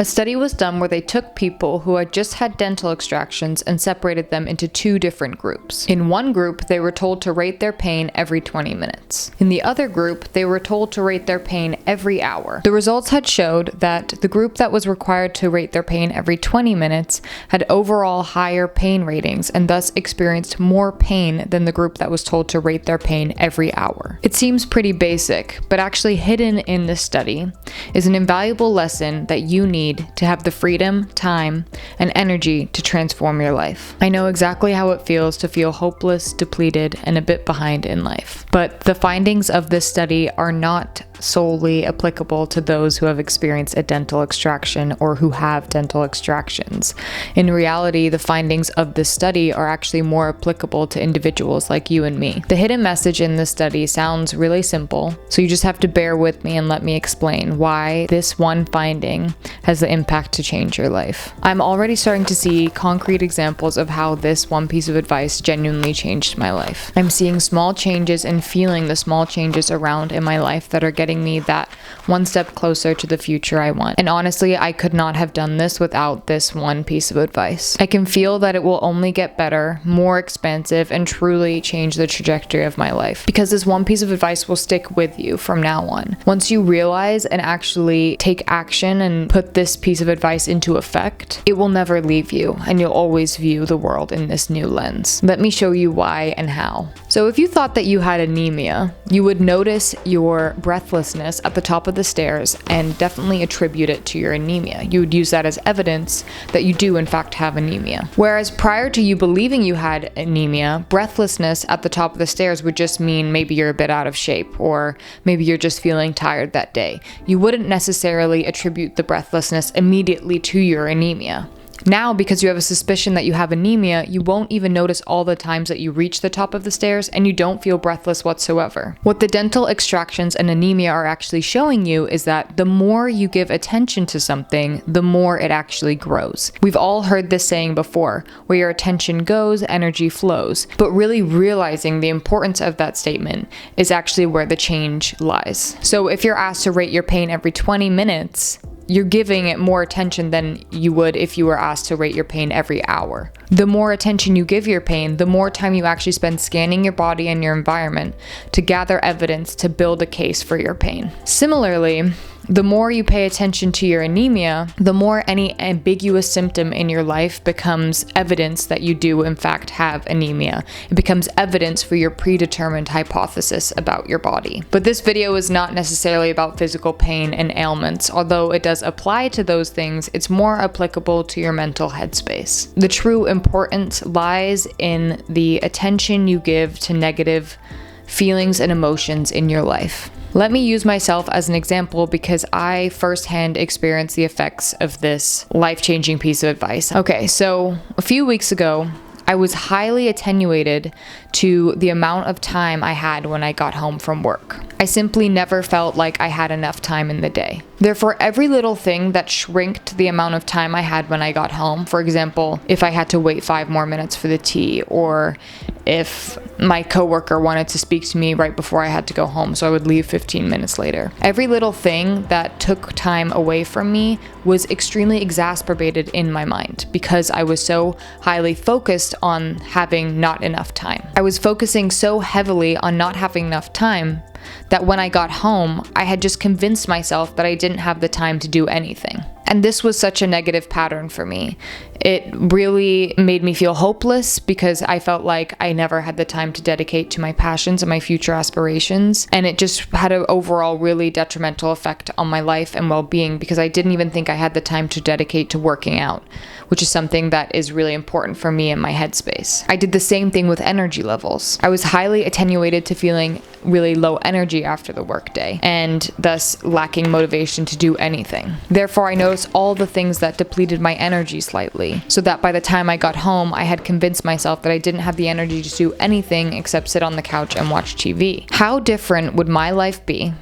A study was done where they took people who had just had dental extractions and separated them into two different groups. In one group, they were told to rate their pain every 20 minutes. In the other group, they were told to rate their pain every hour. The results had showed that the group that was required to rate their pain every 20 minutes had overall higher pain ratings and thus experienced more pain than the group that was told to rate their pain every hour. It seems pretty basic, but actually hidden in this study is an invaluable lesson that you need to have the freedom, time, and energy to transform your life. I know exactly how it feels to feel hopeless, depleted, and a bit behind in life. But the findings of this study are not solely applicable to those who have experienced a dental extraction or who have dental extractions. In reality, the findings of this study are actually more applicable to individuals like you and me. The hidden message in this study sounds really simple, so you just have to bear with me and let me explain why this one finding has the impact to change your life. I'm already starting to see concrete examples of how this one piece of advice genuinely changed my life. I'm seeing small changes and feeling the small changes around in my life that are getting me that one step closer to the future I want. And honestly, I could not have done this without this one piece of advice. I can feel that it will only get better, more expansive, and truly change the trajectory of my life. Because this one piece of advice will stick with you from now on. Once you realize and actually take action and put this piece of advice into effect, it will never leave you, and you'll always view the world in this new lens. Let me show you why and how. So if you thought that you had anemia, you would notice your breathlessness at the top of the stairs and definitely attribute it to your anemia. You would use that as evidence that you do in fact have anemia. Whereas prior to you believing you had anemia, breathlessness at the top of the stairs would just mean maybe you're a bit out of shape, or maybe you're just feeling tired that day. You wouldn't necessarily attribute the breathlessness immediately to your anemia. Now, because you have a suspicion that you have anemia, you won't even notice all the times that you reach the top of the stairs and you don't feel breathless whatsoever. What the dental extractions and anemia are actually showing you is that the more you give attention to something, the more it actually grows. We've all heard this saying before, where your attention goes, energy flows. But really realizing the importance of that statement is actually where the change lies. So if you're asked to rate your pain every 20 minutes, you're giving it more attention than you would if you were asked to rate your pain every hour. The more attention you give your pain, the more time you actually spend scanning your body and your environment to gather evidence to build a case for your pain. Similarly, the more you pay attention to your anemia, the more any ambiguous symptom in your life becomes evidence that you do in fact have anemia. It becomes evidence for your predetermined hypothesis about your body. But this video is not necessarily about physical pain and ailments. Although it does apply to those things, it's more applicable to your mental headspace. The true importance lies in the attention you give to negative feelings and emotions in your life. Let me use myself as an example because I firsthand experienced the effects of this life-changing piece of advice. Okay, so a few weeks ago, I was highly attenuated to the amount of time I had when I got home from work. I simply never felt like I had enough time in the day. Therefore, every little thing that shrinked the amount of time I had when I got home, for example, if I had to wait 5 more minutes for the tea, or if my coworker wanted to speak to me right before I had to go home, so I would leave 15 minutes later. Every little thing that took time away from me was extremely exacerbated in my mind because I was so highly focused on having not enough time. I was focusing so heavily on not having enough time that when I got home, I had just convinced myself that I didn't have the time to do anything. And this was such a negative pattern for me. It really made me feel hopeless because I felt like I never had the time to dedicate to my passions and my future aspirations. And it just had an overall really detrimental effect on my life and well-being because I didn't even think I had the time to dedicate to working out, which is something that is really important for me in my headspace. I did the same thing with energy levels. I was highly attenuated to feeling really low energy after the workday and thus lacking motivation to do anything. Therefore, I noticed all the things that depleted my energy slightly, so that by the time I got home, I had convinced myself that I didn't have the energy to do anything except sit on the couch and watch TV. How different would my life be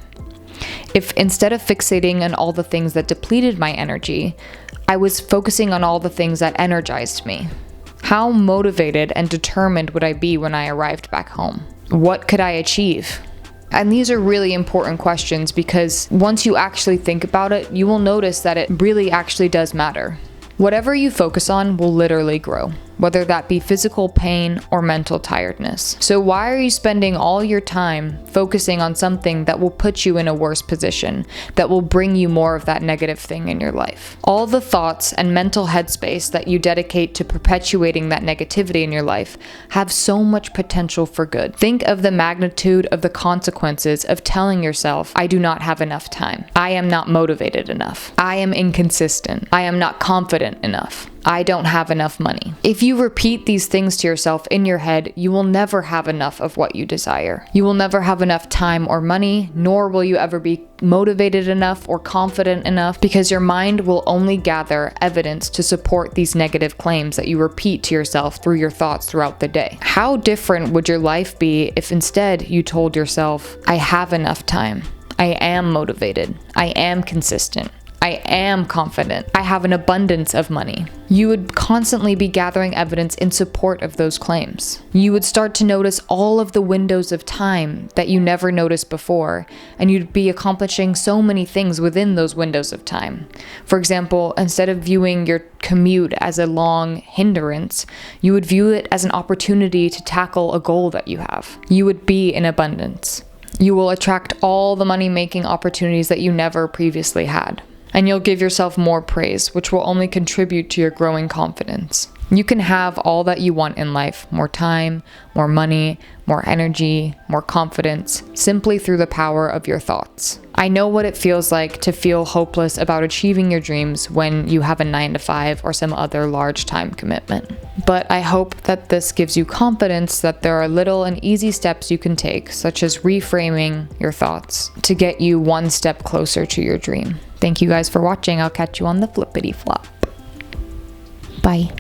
if instead of fixating on all the things that depleted my energy, I was focusing on all the things that energized me? How motivated and determined would I be when I arrived back home? What could I achieve? And these are really important questions because once you actually think about it, you will notice that it really actually does matter. Whatever you focus on will literally grow, whether that be physical pain or mental tiredness. So why are you spending all your time focusing on something that will put you in a worse position, that will bring you more of that negative thing in your life? All the thoughts and mental headspace that you dedicate to perpetuating that negativity in your life have so much potential for good. Think of the magnitude of the consequences of telling yourself, I do not have enough time. I am not motivated enough. I am inconsistent. I am not confident enough. I don't have enough money. If you repeat these things to yourself in your head, you will never have enough of what you desire. You will never have enough time or money, nor will you ever be motivated enough or confident enough, because your mind will only gather evidence to support these negative claims that you repeat to yourself through your thoughts throughout the day. How different would your life be if instead you told yourself, I have enough time. I am motivated. I am consistent. I am confident. I have an abundance of money. You would constantly be gathering evidence in support of those claims. You would start to notice all of the windows of time that you never noticed before, and you'd be accomplishing so many things within those windows of time. For example, instead of viewing your commute as a long hindrance, you would view it as an opportunity to tackle a goal that you have. You would be in abundance. You will attract all the money-making opportunities that you never previously had. And you'll give yourself more praise, which will only contribute to your growing confidence. You can have all that you want in life, more time, more money, more energy, more confidence, simply through the power of your thoughts. I know what it feels like to feel hopeless about achieving your dreams when you have a 9-to-5 or some other large time commitment. But I hope that this gives you confidence that there are little and easy steps you can take, such as reframing your thoughts, to get you one step closer to your dream. Thank you guys for watching. I'll catch you on the flippity flop. Bye.